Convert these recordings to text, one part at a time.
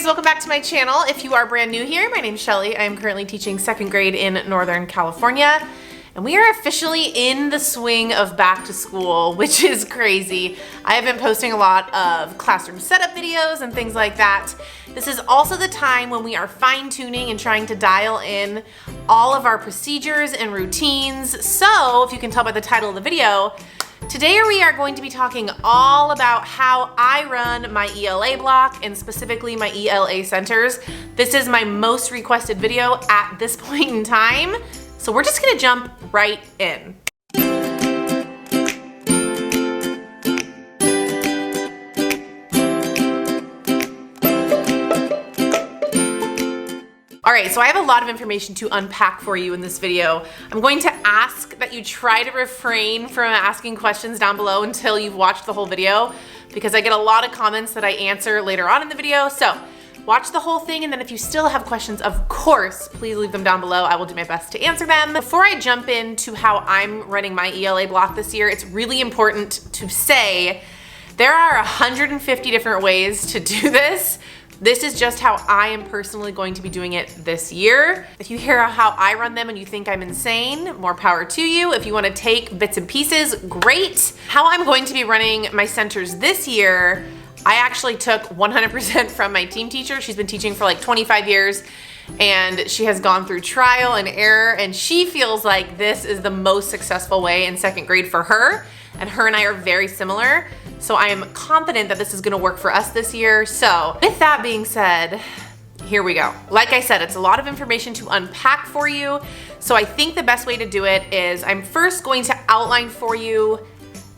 welcome back to my channel. If you are brand new here, my name's Shelly. I am currently teaching 2nd grade in Northern California, and we are officially in the swing of back to school, which is crazy. I have been posting a lot of classroom setup videos and things like that. This is also the time when we are fine-tuning and trying to dial in all of our procedures and routines. So, if you can tell by the title of the video, today we are going to be talking all about how I run my ELA block and specifically my ELA centers. This is my most requested video at this point in time, so we're just gonna jump right in. All right, so I have a lot of information to unpack for you in this video. I'm going to ask that you try to refrain from asking questions down below until you've watched the whole video, because I get a lot of comments that I answer later on in the video. So watch the whole thing, and then if you still have questions, of course, please leave them down below. I will do my best to answer them. Before I jump into how I'm running my ELA block this year, it's really important to say there are 150 different ways to do this. This is just how I am personally going to be doing it this year. If you hear how I run them and you think I'm insane, more power to you. If you want to take bits and pieces, great. How I'm going to be running my centers this year, I actually took 100% from my team teacher. She's been teaching for like 25 years and she has gone through trial and error, and she feels like this is the most successful way in 2nd grade for her, and her and I are very similar. So I am confident that this is gonna work for us this year. So with that being said, here we go. Like I said, it's a lot of information to unpack for you. So I think the best way to do it is I'm first going to outline for you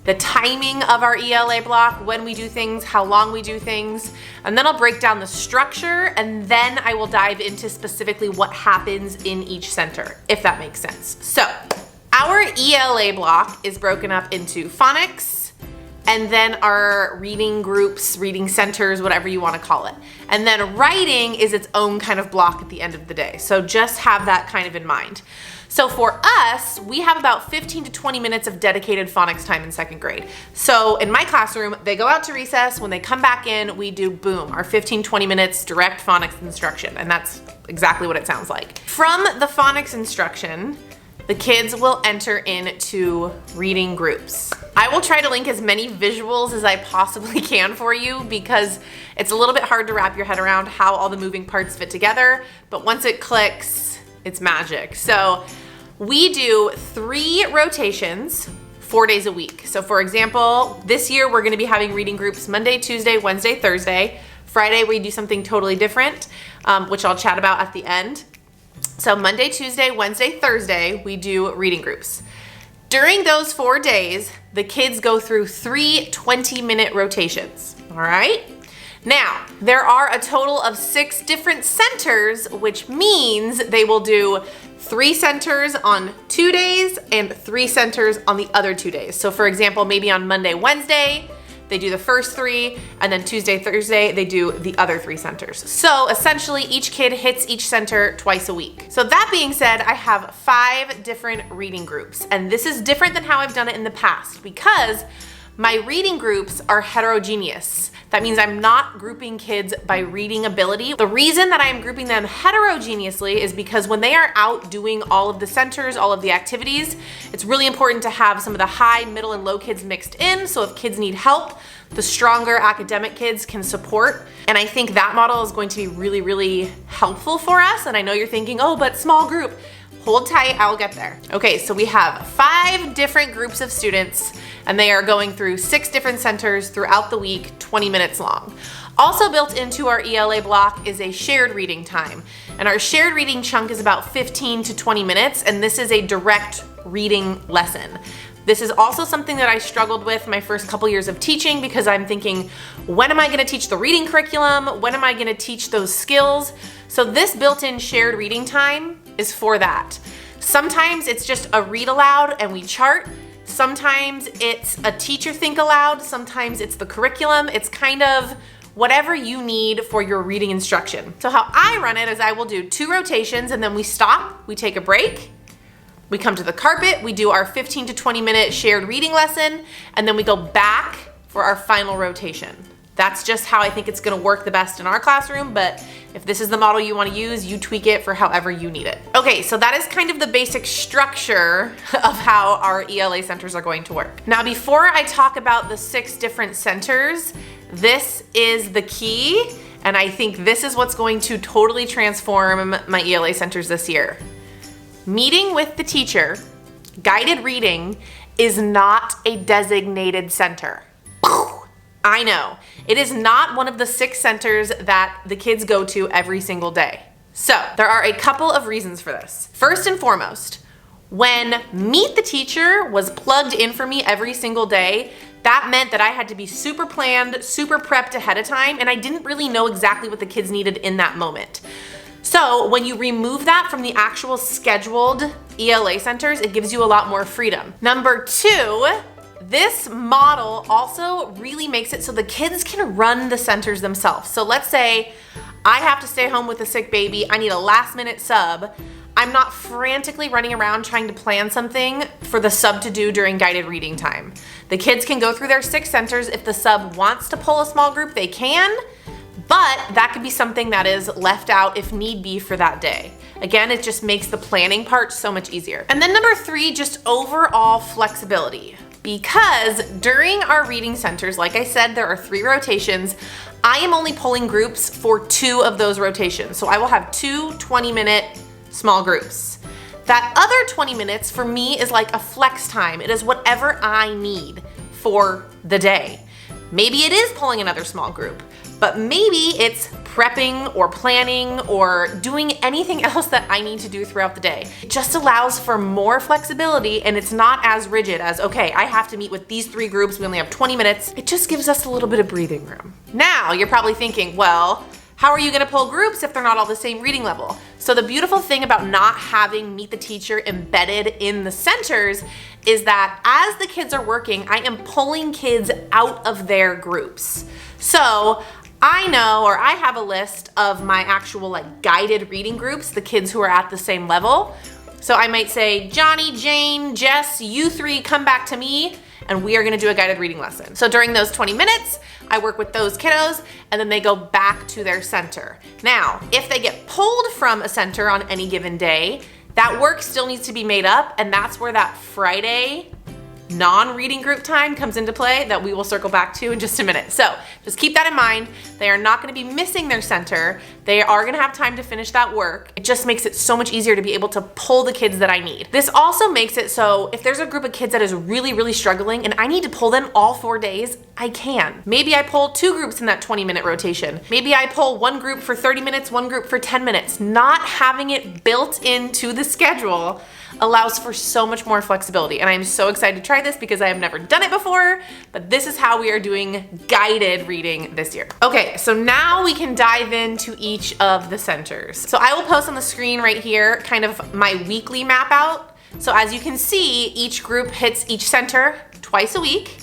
the timing of our ELA block, when we do things, how long we do things, and then I'll break down the structure, and then I will dive into specifically what happens in each center, if that makes sense. So our ELA block is broken up into phonics, and then our reading groups, reading centers, whatever you want to call it. And then writing is its own kind of block at the end of the day. So just have that kind of in mind. So for us, we have about 15 to 20 minutes of dedicated phonics time in 2nd grade. So in my classroom, they go out to recess. When they come back in, we do, boom, our 15, 20 minutes direct phonics instruction. And that's exactly what it sounds like. From the phonics instruction, the kids will enter into reading groups. I will try to link as many visuals as I possibly can for you, because it's a little bit hard to wrap your head around how all the moving parts fit together, but once it clicks, it's magic. So we do 3 rotations, 4 days a week. So for example, this year we're gonna be having reading groups Monday, Tuesday, Wednesday, Thursday. Friday we do something totally different, which I'll chat about at the end. So Monday, Tuesday, Wednesday, Thursday, we do reading groups. During those 4 days, the kids go through 3 20-minute rotations, all right? Now, there are a total of 6 different centers, which means they will do 3 centers on 2 days and 3 centers on the other 2 days. So for example, maybe on Monday, Wednesday, they do the first 3, and then Tuesday, Thursday, they do the other 3 centers. So essentially, each kid hits each center twice a week. So that being said, I have 5 different reading groups, and this is different than how I've done it in the past because my reading groups are heterogeneous. That means I'm not grouping kids by reading ability. The reason that I'm grouping them heterogeneously is because when they are out doing all of the centers, all of the activities, it's really important to have some of the high, middle, and low kids mixed in. So if kids need help, the stronger academic kids can support. And I think that model is going to be really, really helpful for us. And I know you're thinking, oh, but small group. Hold tight, I'll get there. Okay, so we have 5 different groups of students, and they are going through 6 different centers throughout the week, 20 minutes long. Also built into our ELA block is a shared reading time. And our shared reading chunk is about 15 to 20 minutes, and this is a direct reading lesson. This is also something that I struggled with my first couple years of teaching, because I'm thinking, when am I gonna teach the reading curriculum? When am I gonna teach those skills? So this built-in shared reading time is for that. Sometimes it's just a read aloud and we chart. Sometimes it's a teacher think aloud. Sometimes it's the curriculum. It's kind of whatever you need for your reading instruction. So how I run it is I will do 2 rotations and then we stop, we take a break, we come to the carpet, we do our 15 to 20 minute shared reading lesson, and then we go back for our final rotation. That's just how I think it's gonna work the best in our classroom, but if this is the model you wanna use, you tweak it for however you need it. Okay, so that is kind of the basic structure of how our ELA centers are going to work. Now, before I talk about the 6 different centers, this is the key, and I think this is what's going to totally transform my ELA centers this year. Meeting with the teacher, guided reading, is not a designated center. I know. It is not one of the 6 centers that the kids go to every single day. So there are a couple of reasons for this. First and foremost, when Meet the Teacher was plugged in for me every single day, that meant that I had to be super planned, super prepped ahead of time, and I didn't really know exactly what the kids needed in that moment. So when you remove that from the actual scheduled ELA centers, it gives you a lot more freedom. Number 2, this model also really makes it so the kids can run the centers themselves. So let's say I have to stay home with a sick baby, I need a last minute sub. I'm not frantically running around trying to plan something for the sub to do during guided reading time. The kids can go through their 6 centers. If the sub wants to pull a small group, they can, but that could be something that is left out if need be for that day. Again, it just makes the planning part so much easier. And then number 3, just overall flexibility. Because during our reading centers, like I said, there are 3 rotations. I am only pulling groups for 2 of those rotations. So I will have 2 20-minute small groups. That other 20 minutes for me is like a flex time. It is whatever I need for the day. Maybe it is pulling another small group, but maybe it's prepping or planning or doing anything else that I need to do throughout the day. It just allows for more flexibility, and it's not as rigid as, okay, I have to meet with these 3 groups, we only have 20 minutes. It just gives us a little bit of breathing room. Now, you're probably thinking, well, how are you gonna pull groups if they're not all the same reading level? So the beautiful thing about not having Meet the Teacher embedded in the centers is that as the kids are working, I am pulling kids out of their groups. So I know, or I have a list of my actual like guided reading groups, the kids who are at the same level. So I might say, Johnny, Jane, Jess, you 3 come back to me, and we are gonna do a guided reading lesson. So during those 20 minutes, I work with those kiddos, and then they go back to their center. Now, if they get pulled from a center on any given day, that work still needs to be made up, and that's where that Friday non-reading group time comes into play that we will circle back to in just a minute. So just keep that in mind. They are not gonna be missing their center. They are gonna have time to finish that work. It just makes it so much easier to be able to pull the kids that I need. This also makes it so if there's a group of kids that is really, really struggling and I need to pull them all 4 days, I can. Maybe I pull 2 groups in that 20-minute rotation. Maybe I pull 1 group for 30 minutes, 1 group for 10 minutes. Not having it built into the schedule allows for so much more flexibility. And I'm so excited to try this because I have never done it before, but this is how we are doing guided reading this year. Okay, so now we can dive into each of the centers. So I will post on the screen right here kind of my weekly map out. So as you can see, each group hits each center twice a week.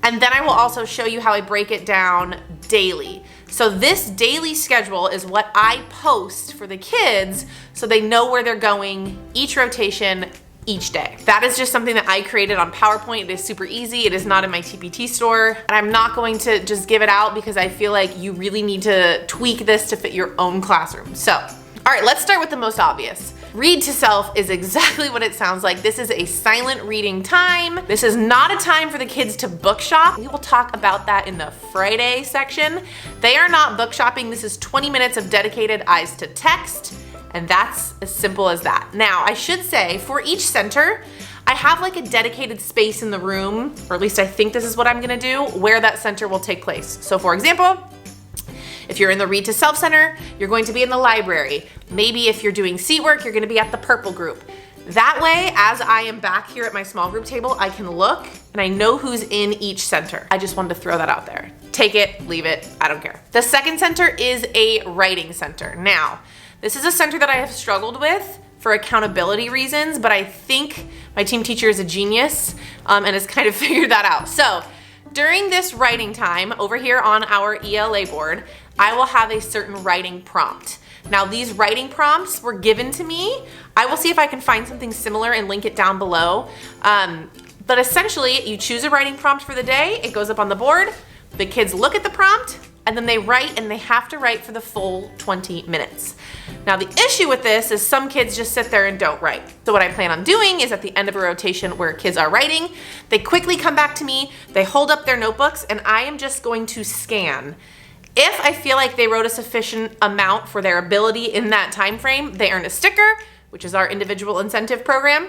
And then I will also show you how I break it down daily. So this daily schedule is what I post for the kids so they know where they're going each rotation, each day. That is just something that I created on PowerPoint. It is super easy. It is not in my TPT store. And I'm not going to just give it out because I feel like you really need to tweak this to fit your own classroom. So, all right, let's start with the most obvious. Read to self is exactly what it sounds like. This is a silent reading time. This is not a time for the kids to book shop. We will talk about that in the Friday section. They are not book shopping. This is 20 minutes of dedicated eyes to text, and that's as simple as that. Now, I should say for each center, I have like a dedicated space in the room, or at least I think this is what I'm gonna do, where that center will take place. So for example, if you're in the Read to Self Center, you're going to be in the library. Maybe if you're doing seat work, you're gonna be at the purple group. That way, as I am back here at my small group table, I can look and I know who's in each center. I just wanted to throw that out there. Take it, leave it, I don't care. The second center is a writing center. Now, this is a center that I have struggled with for accountability reasons, but I think my team teacher is a genius and has kind of figured that out. So during this writing time over here on our ELA board, I will have a certain writing prompt. Now these writing prompts were given to me. I will see if I can find something similar and link it down below. But essentially you choose a writing prompt for the day, it goes up on the board, The kids look at the prompt and then they write, and they have to write for the full 20 minutes. Now the issue with this is some kids just sit there and don't write. So what I plan on doing is at the end of a rotation where kids are writing, they quickly come back to me, they hold up their notebooks, and I am just going to scan. If I feel like they wrote a sufficient amount for their ability in that time frame, they earn a sticker, which is our individual incentive program.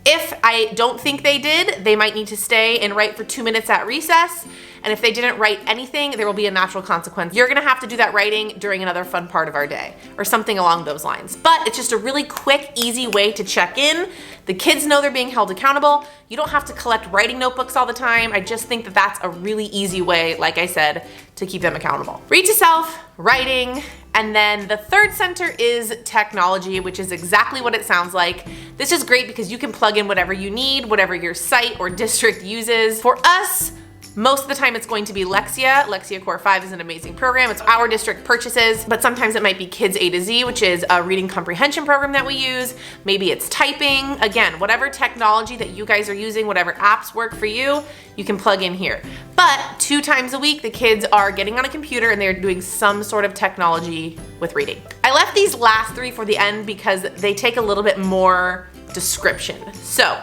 If I don't think they did, they might need to stay and write for 2 minutes at recess. And if they didn't write anything, there will be a natural consequence. You're gonna have to do that writing during another fun part of our day or something along those lines. But it's just a really quick, easy way to check in. The kids know they're being held accountable. You don't have to collect writing notebooks all the time. I just think that that's a really easy way, like I said, to keep them accountable. Read to self, writing, and then the third center is technology, which is exactly what it sounds like. This is great because you can plug in whatever you need, whatever your site or district uses. For us, most of the time it's going to be Lexia. Lexia Core 5 is an amazing program. It's our district purchases, but sometimes it might be Kids A to Z, which is a reading comprehension program that we use. Maybe it's typing. Again, whatever technology that you guys are using, whatever apps work for you, you can plug in here. But 2 times a week, the kids are getting on a computer and they're doing some sort of technology with reading. I left these last 3 for the end because they take a little bit more description. So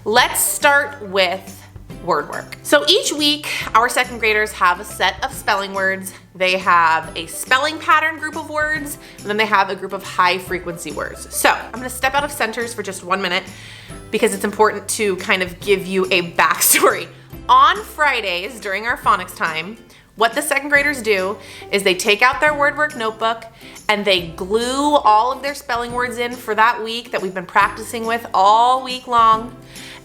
let's start with word work. So each week, our second graders have a set of spelling words. They have a spelling pattern group of words, and then they have a group of high frequency words. So I'm gonna step out of centers for just 1 minute because it's important to kind of give you a backstory. On Fridays, during our phonics time, what the second graders do is they take out their word work notebook and they glue all of their spelling words in for that week that we've been practicing with all week long.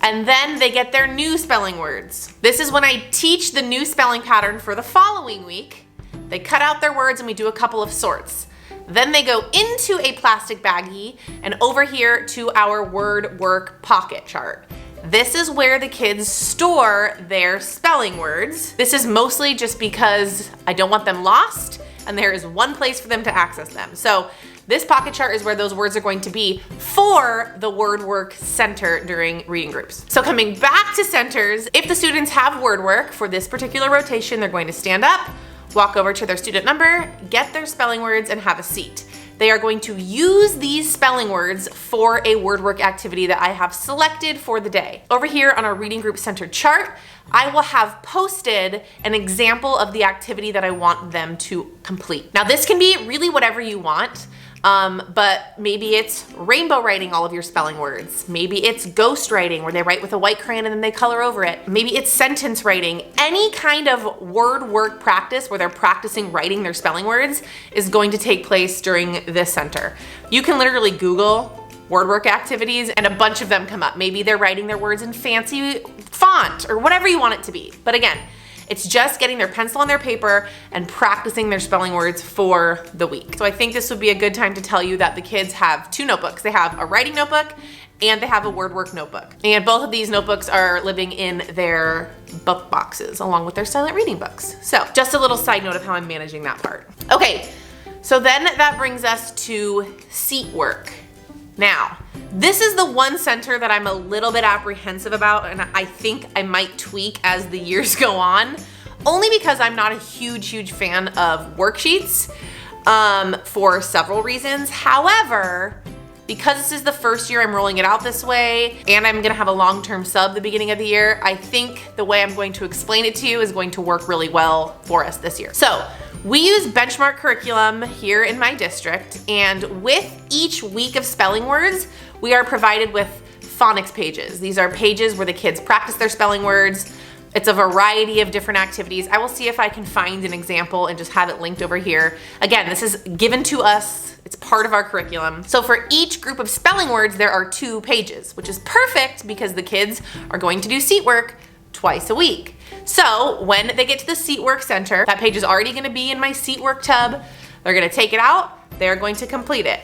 And then they get their new spelling words. This is when I teach the new spelling pattern for the following week. They cut out their words and we do a couple of sorts. Then they go into a plastic baggie and over here to our word work pocket chart. This is where the kids store their spelling words. This is mostly just because I don't want them lost and there is one place for them to access them. So this pocket chart is where those words are going to be for the word work center during reading groups. So coming back to centers, if the students have word work for this particular rotation, they're going to stand up, walk over to their student number, get their spelling words, and have a seat. They are going to use these spelling words for a word work activity that I have selected for the day. Over here on our reading group center chart, I will have posted an example of the activity that I want them to complete. Now this can be really whatever you want. But maybe it's rainbow writing all of your spelling words. Maybe it's ghost writing where they write with a white crayon and then they color over it. Maybe it's sentence writing. Any kind of word work practice where they're practicing writing their spelling words is going to take place during this center. You can literally Google word work activities and a bunch of them come up. Maybe they're writing their words in fancy font or whatever you want it to be. But again, it's just getting their pencil and their paper and practicing their spelling words for the week. So I think this would be a good time to tell you that the kids have 2 notebooks. They have a writing notebook and they have a word work notebook. And both of these notebooks are living in their book boxes along with their silent reading books. So just a little side note of how I'm managing that part. Okay, so then that brings us to seat work. Now, this is the one center that I'm a little bit apprehensive about and I think I might tweak as the years go on, only because I'm not a huge fan of worksheets for several reasons. However, because this is the first year I'm rolling it out this way and I'm gonna have a long-term sub the beginning of the year, I think the way I'm going to explain it to you is going to work really well for us this year. So we use benchmark curriculum here in my district, and with each week of spelling words, we are provided with phonics pages. These are pages where the kids practice their spelling words. It's a variety of different activities. I will see if I can find an example and just have it linked over here. Again, this is given to us. It's part of our curriculum. So for each group of spelling words, there are 2 pages, which is perfect because the kids are going to do seat work twice a week. So when they get to the seat work center, that page is already gonna be in my seat work tub. They're gonna take it out, they're going to complete it.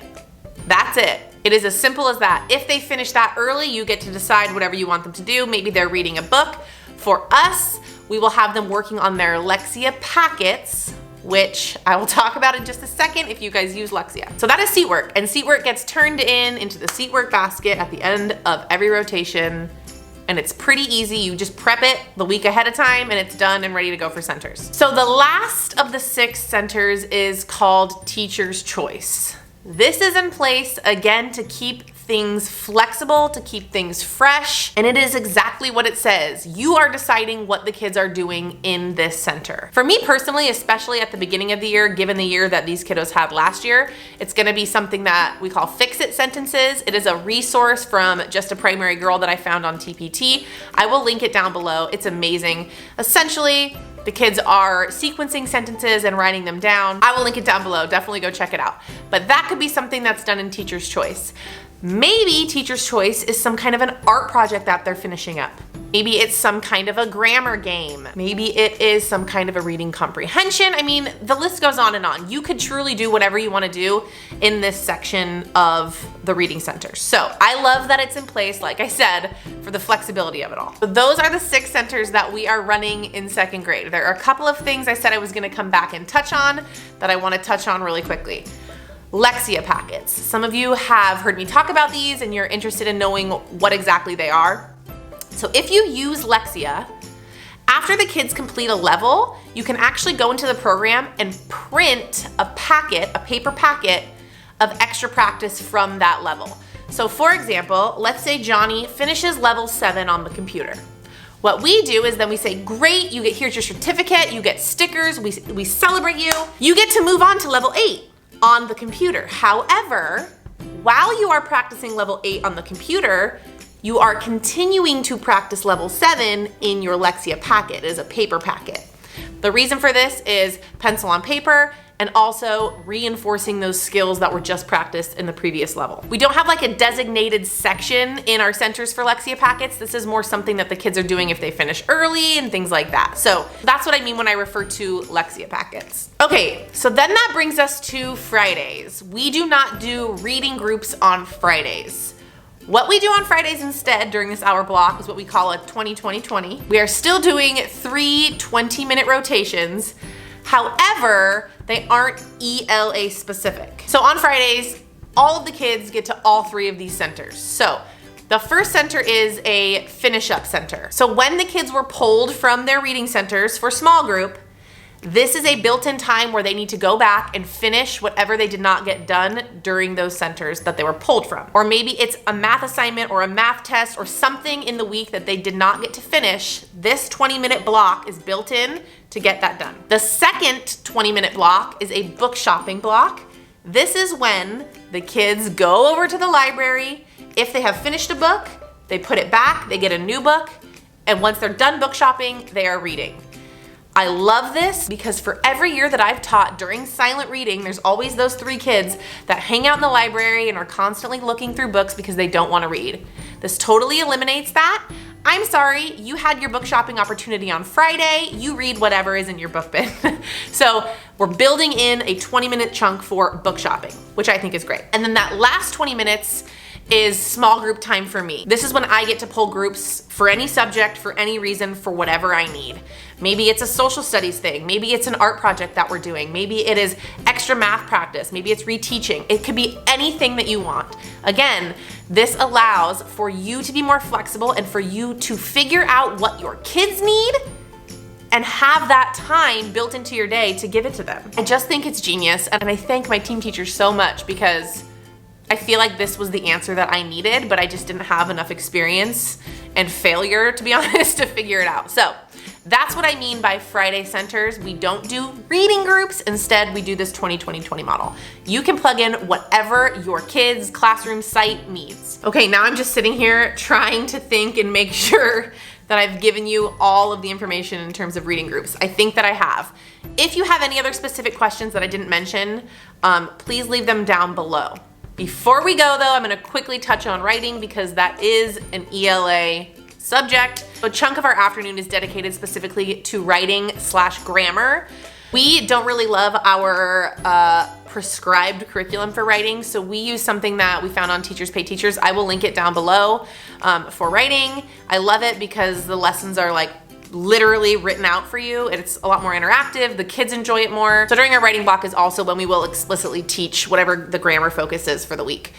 That's it. It is as simple as that. If they finish that early, you get to decide whatever you want them to do. Maybe they're reading a book. For us, we will have them working on their Lexia packets, which I will talk about in just a second if you guys use Lexia. So that is seat work, and seat work gets turned into the seat work basket at the end of every rotation and it's pretty easy. You just prep it the week ahead of time and it's done and ready to go for centers. So the last of the 6 centers is called Teacher's Choice. This is in place again to keep things flexible, to keep things fresh, and it is exactly what it says. You are deciding what the kids are doing in this center. For me personally, especially at the beginning of the year, given the year that these kiddos had last year, it's gonna be something that we call Fix-It Sentences. It is a resource from Just a Primary Girl that I found on TPT. I will link it down below. It's amazing. Essentially, the kids are sequencing sentences and writing them down. I will link it down below. Definitely go check it out. But that could be something that's done in Teacher's Choice. Maybe Teacher's Choice is some kind of an art project that they're finishing up. Maybe it's some kind of a grammar game. Maybe it is some kind of a reading comprehension. I mean, the list goes on and on. You could truly do whatever you want to do in this section of the reading centers. So I love that it's in place, like I said, for the flexibility of it all. So those are the 6 centers that we are running in 2nd grade. There are a couple of things I said I was going to come back and touch on that I want to touch on really quickly. Lexia packets. Some of you have heard me talk about these and you're interested in knowing what exactly they are. So if you use Lexia, after the kids complete a level, you can actually go into the program and print a packet, a paper packet of extra practice from that level. So for example, let's say Johnny finishes level 7 on the computer. What we do is then we say, great, here's your certificate, you get stickers, we celebrate you. You get to move on to level 8. On the computer. However, while you are practicing level 8 on the computer, you are continuing to practice level 7 in your Lexia packet. It is a paper packet. The reason for this is pencil on paper and also reinforcing those skills that were just practiced in the previous level. We don't have like a designated section in our centers for Lexia packets. This is more something that the kids are doing if they finish early and things like that. So that's what I mean when I refer to Lexia packets. Okay, so then that brings us to Fridays. We do not do reading groups on Fridays. What we do on Fridays instead during this hour block is what we call a 20-20-20. We are still doing 3 20-minute rotations. However, they aren't ELA specific. So on Fridays, all of the kids get to all 3 of these centers. So the first center is a finish up center. So when the kids were pulled from their reading centers for small group, this is a built-in time where they need to go back and finish whatever they did not get done during those centers that they were pulled from. Or maybe it's a math assignment or a math test or something in the week that they did not get to finish. This 20-minute block is built in to get that done. The second 20-minute block is a book shopping block. This is when the kids go over to the library. If they have finished a book, they put it back, they get a new book, and once they're done book shopping, they are reading. I love this because for every year that I've taught during silent reading, there's always those 3 kids that hang out in the library and are constantly looking through books because they don't want to read. This totally eliminates that. I'm sorry, you had your book shopping opportunity on Friday, you read whatever is in your book bin. So we're building in a 20-minute chunk for book shopping, which I think is great. And then that last 20 minutes is small group time for me. This is when I get to pull groups for any subject, for any reason, for whatever I need. Maybe it's a social studies thing. Maybe it's an art project that we're doing. Maybe it is extra math practice. Maybe it's reteaching. It could be anything that you want. Again, this allows for you to be more flexible and for you to figure out what your kids need and have that time built into your day to give it to them. I just think it's genius, and I thank my team teachers so much because I feel like this was the answer that I needed, but I just didn't have enough experience and failure, to be honest, to figure it out. So that's what I mean by Friday centers. We don't do reading groups. Instead, we do this 20-20-20 model. You can plug in whatever your kids' classroom site needs. Okay, now I'm just sitting here trying to think and make sure that I've given you all of the information in terms of reading groups. I think that I have. If you have any other specific questions that I didn't mention, please leave them down below. Before we go though, I'm gonna quickly touch on writing because that is an ELA subject. A chunk of our afternoon is dedicated specifically to writing/grammar. We don't really love our prescribed curriculum for writing, so we use something that we found on Teachers Pay Teachers. I will link it down below for writing. I love it because the lessons are like literally written out for you. It's a lot more interactive. The kids enjoy it more. So during our writing block is also when we will explicitly teach whatever the grammar focus is for the week.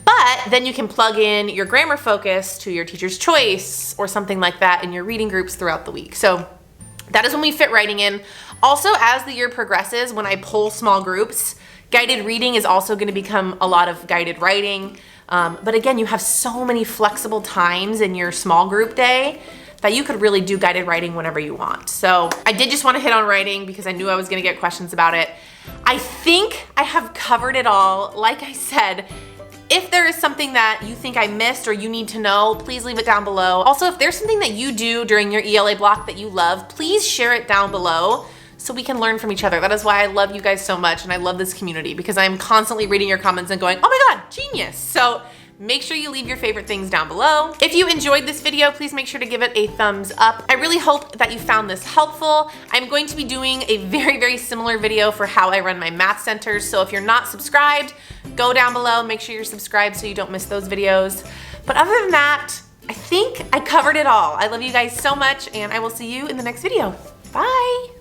But then you can plug in your grammar focus to your teacher's choice or something like that in your reading groups throughout the week. So that is when we fit writing in. Also, as the year progresses, when I pull small groups, guided reading is also going to become a lot of guided writing. But again, you have so many flexible times in your small group day that you could really do guided writing whenever you want. So I did just want to hit on writing because I knew I was going to get questions about it. I think I have covered it all. Like I said, if there is something that you think I missed or you need to know, please leave it down below. Also, if there's something that you do during your ELA block that you love, please share it down below so we can learn from each other. That is why I love you guys so much and I love this community, because I'm constantly reading your comments and going, oh my God, genius. So make sure you leave your favorite things down below. If you enjoyed this video, please make sure to give it a thumbs up. I really hope that you found this helpful. I'm going to be doing a very, very similar video for how I run my math centers. So if you're not subscribed, go down below, make sure you're subscribed so you don't miss those videos. But other than that, I think I covered it all. I love you guys so much and I will see you in the next video. Bye.